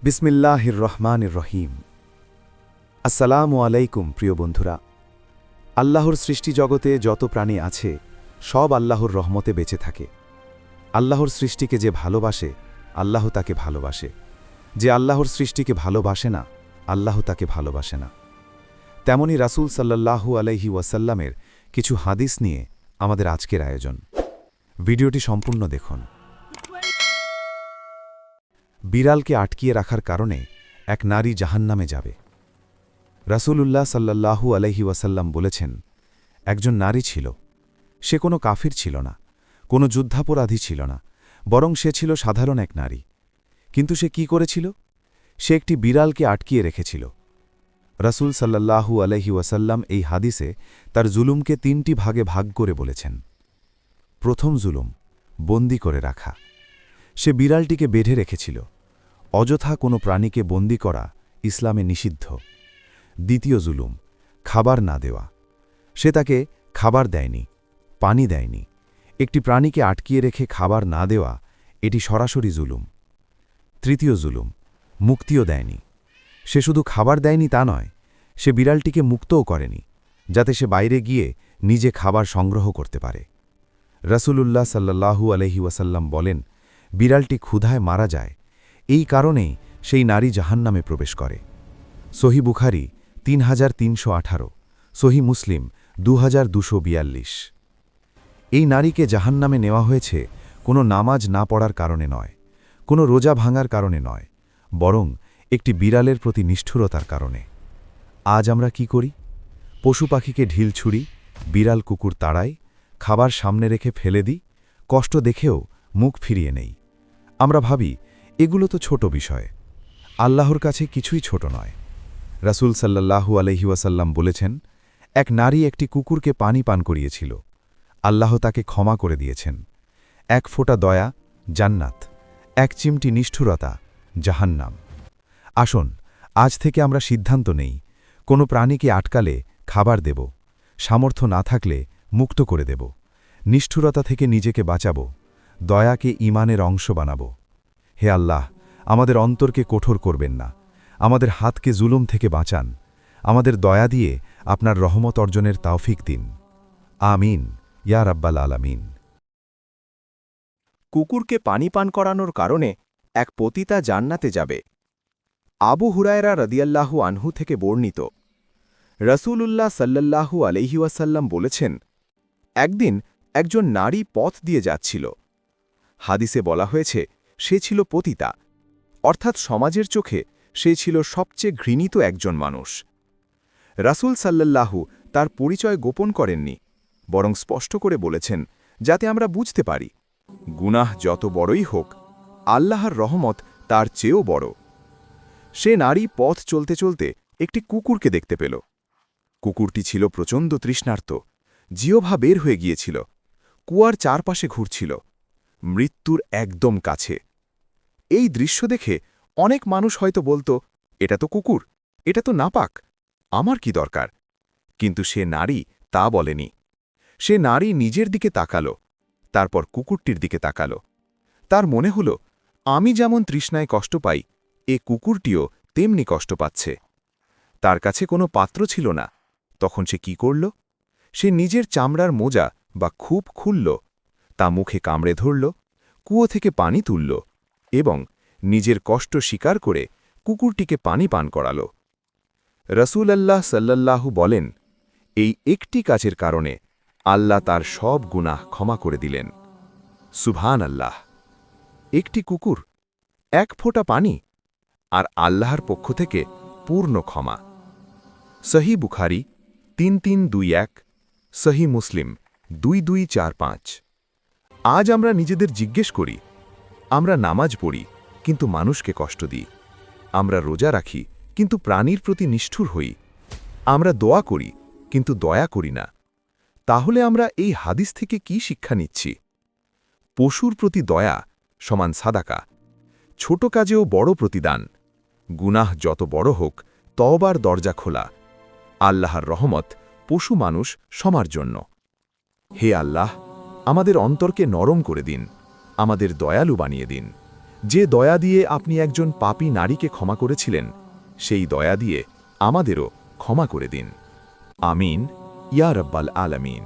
বিসমিল্লাহির রহমানির রহিম। আসসালামু আলাইকুম প্রিয় বন্ধুরা। আল্লাহর সৃষ্টি জগতে যত প্রাণী আছে সব আল্লাহর রহমতে বেঁচে থাকে। আল্লাহর সৃষ্টিকে যে ভালোবাসে আল্লাহ তাকে ভালোবাসে, যে আল্লাহর সৃষ্টিকে ভালোবাসে না আল্লাহ তাকে ভালোবাসে না। তেমনি রাসূল সাল্লাল্লাহু আলাইহি ওয়াসাল্লামের কিছু হাদিস নিয়ে আমাদের আজকের আয়োজন। ভিডিওটি সম্পূর্ণ দেখুন। বিড়ালকে আটকিয়ে রাখার কারণে এক নারী জাহান্নামে যাবে। রাসূলুল্লাহ সাল্লাল্লাহু আলাইহি ওয়াসাল্লাম বলেছেন, একজন নারী ছিল, সে কোনো কাফির ছিল না, কোনো যুদ্ধাপরাধী ছিল না, বরং সে ছিল সাধারণ এক নারী। কিন্তু সে কি করেছিল? সে একটি বিড়ালকে আটকিয়ে রেখেছিল। রাসূল সাল্লাল্লাহু আলাইহি ওয়াসাল্লাম এই হাদিসে তার জুলুমকে তিনটি ভাগে ভাগ করে বলেছেন। প্রথম জুলুম, বন্দী করে রাখা। সে বিড়ালটিকে বেঁধে রেখেছিল। অযথা কোনো প্রাণীকে বন্দী করা ইসলামে নিষিদ্ধ। দ্বিতীয় জুলুম, খাবার না দেওয়া। সে তাকে খাবার দেয়নি, পানি দেয়নি। একটি প্রাণীকে আটকিয়ে রেখে খাবার না দেওয়া এটি সরাসরি জুলুম। তৃতীয় জুলুম, মুক্তিও দেয়নি। সে শুধু খাবার দেয়নি তা নয়, সে বিড়ালটিকে মুক্তও করেনি, যাতে সে বাইরে গিয়ে নিজে খাবার সংগ্রহ করতে পারে। রাসূলুল্লাহ সাল্লাল্লাহু আলাইহি ওয়াসাল্লাম বলেন, বিড়ালটি ক্ষুধায় মারা যায়, এই কারণেই সেই নারী জাহান্নামে প্রবেশ করে। সহিহ বুখারী ৩৩১৮, সহিহ মুসলিম ২২৪২। এই নারীকে জাহান্নামে নেওয়া হয়েছে কোনো নামাজ না পড়ার কারণে নয়, কোনো রোজা ভাঙার কারণে নয়, বরং একটি বিড়ালের প্রতি নিষ্ঠুরতার কারণে। আজ আমরা কি করি? পশু পাখিকে ঢিল ছুঁড়ি, বিড়াল কুকুর তাড়াই, খাবার সামনে রেখে ফেলে দিই, কষ্ট দেখেও মুখ ফিরিয়ে নেই। আমরা ভাবি এগুলো তো ছোট বিষয়, আল্লাহর কাছে কিছুই ছোট নয়। রাসূল সাল্লাল্লাহু আলাইহি ওয়াসাল্লাম বলেছেন, এক নারী একটি কুকুরকে পানি পান করিয়েছিল, আল্লাহ তাকে ক্ষমা করে দিয়েছেন। এক ফোঁটা দয়া, জান্নাত; এক চিমটি নিষ্ঠুরতা, জাহান্নাম। আসুন আজ থেকে আমরা সিদ্ধান্ত নেই, কোনো প্রাণীকে আটকালে খাবার দেব, সামর্থ্য না থাকলে মুক্ত করে দেব, নিষ্ঠুরতা থেকে নিজেকে বাঁচাব, দয়াকে ঈমানের অংশ বানাব। হে আল্লাহ, আমাদের অন্তরকে কঠোর করবেন না, আমাদের হাতকে জুলুম থেকে বাঁচান, আমাদের দয়া দিয়ে আপনার রহমত অর্জনের তাওফিক দিন। আমিন ইয়া রাব্বাল আলামিন। কুকুরকে পানি পান করানোর কারণে এক পতিতা জান্নাতে যাবে। আবু হুরায়রা রাদিয়াল্লাহু আনহু থেকে বর্ণিত, রাসূলুল্লাহ সাল্লাল্লাহু আলাইহি ওয়াসাল্লাম বলেছেন, একদিন একজন নারী পথ দিয়ে যাচ্ছিল। হাদিসে বলা হয়েছে সে ছিল পতিতা, অর্থাৎ সমাজের চোখে সে ছিল সবচেয়ে ঘৃণিত একজন মানুষ। রাসূল সাল্লাল্লাহু তার পরিচয় গোপন করেননি, বরং স্পষ্ট করে বলেছেন, যাতে আমরা বুঝতে পারি গুনাহ যত বড়ই হোক, আল্লাহর রহমত তার চেয়েও বড়। সে নারী পথ চলতে চলতে একটি কুকুরকে দেখতে পেল। কুকুরটি ছিল প্রচণ্ড তৃষ্ণার্ত, জিহ্বা বের হয়ে গিয়েছিল, কুয়ার চারপাশে ঘুরছিল, মৃত্যুর একদম কাছে। এই দৃশ্য দেখে অনেক মানুষ হয়তো বলতো, এটা তো কুকুর, এটা তো নাপাক, আমার কি দরকার? কিন্তু সে নারী তা বলেনি। সে নারী নিজের দিকে তাকালো, তারপর কুকুরটির দিকে তাকালো। তার মনে হল, আমি যেমন তৃষ্ণায় কষ্ট পাই, এ কুকুরটিও তেমনি কষ্ট পাচ্ছে। তার কাছে কোনো পাত্র ছিল না, তখন সে কি করল? সে নিজের চামড়ার মোজা বা খুব খুলল, তা মুখে কামড়ে ধরল, কুয়ো থেকে পানি তুলল এবং নিজের কষ্ট স্বীকার করে কুকুরটিকে পানি পান করাল। রাসূলুল্লাহ সাল্লাল্লাহু বলেন, এই একটি কাজের কারণে আল্লাহ তার সব গুনাহ ক্ষমা করে দিলেন। সুবহান আল্লাহ! একটি কুকুর, এক ফোঁটা পানি, আর আল্লাহর পক্ষ থেকে পূর্ণ ক্ষমা। সহিহ বুখারী ৩৩২১, সহিহ মুসলিম ২২৪৫। আজ আমরা নিজেদের জিজ্ঞেস করি, আমরা নামাজ পড়ি কিন্তু মানুষকে কষ্ট দিই, আমরা রোজা রাখি কিন্তু প্রাণীর প্রতি নিষ্ঠুর হই, আমরা দোয়া করি কিন্তু দয়া করি না। তাহলে আমরা এই হাদিস থেকে কি শিক্ষা নিচ্ছি? পশুর প্রতি দয়া সমান সাদাকা, ছোট কাজেও বড় প্রতিদান। গুনাহ যত বড় হোক, তওবার দরজা খোলা। আল্লাহর রহমত পশু মানুষ সবার জন্য। হে আল্লাহ, আমাদের অন্তরকে নরম করে দিন, আমাদের দয়ালু বানিয়ে দিন, যে দয়া দিয়ে আপনি একজন পাপী নারীকে ক্ষমা করেছিলেন সেই দয়া দিয়ে আমাদেরও ক্ষমা করে দিন। আমিন ইয়া রব্বাল আলামিন।